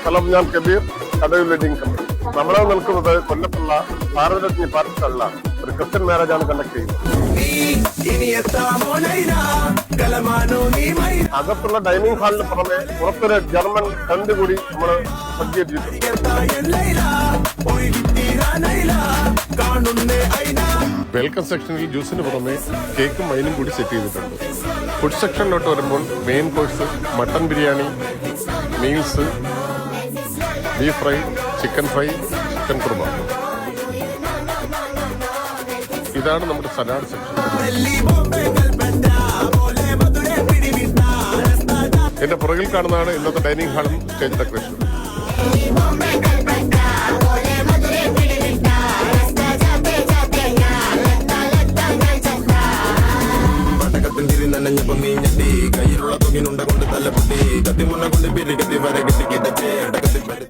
സ്ഥലം ഞാൻ കബീർ, കടവിൽ വെഡിങ് കമ്പനി. നമ്മളെ നിൽക്കുന്നത് കൊല്ലത്തുള്ള ഭാരതരത്ന പാർട്ടികളിലാണ്. ഒരു ക്രിസ്ത്യൻ മാരേജാണ് കണ്ടക്ട് ചെയ്യുന്നത്. അകത്തുള്ള ഡൈനിങ് ഹാളിന് പുറമെ പുറത്തൊരു ജർമ്മൻ ടെന്റ് കൂടി നമ്മൾ സജ്ജീകരിച്ചിട്ടുണ്ട്. വെൽക്കം സെക്ഷനിൽ ജ്യൂസിന് പുറമെ കേക്കും വൈനും കൂടി സെറ്റ് ചെയ്തിട്ടുണ്ട്. ഫുഡ് സെക്ഷനിലോട്ട് വരുമ്പോൾ main course mutton biryani, meals, beef fry, chicken fry, chicken korma. ഇതാണ് നമ്മുടെ സലാഡ് സെക്ഷൻ. എന്റെ പുറകിൽ കാണുന്നതാണ് ഇന്നത്തെ ഡൈനിങ് ഹാളും സ്റ്റേജ് ഡെക്കറേഷൻ. നനഞ്ഞപ്പോ നീ ഞെട്ടി കയ്യിലുള്ള തുകിനുണ്ട കൊണ്ട് തല്ലപ്പൊട്ടി കത്തിമുന്ന കൊണ്ട് പിരി കത്തി വരെ കിട്ടി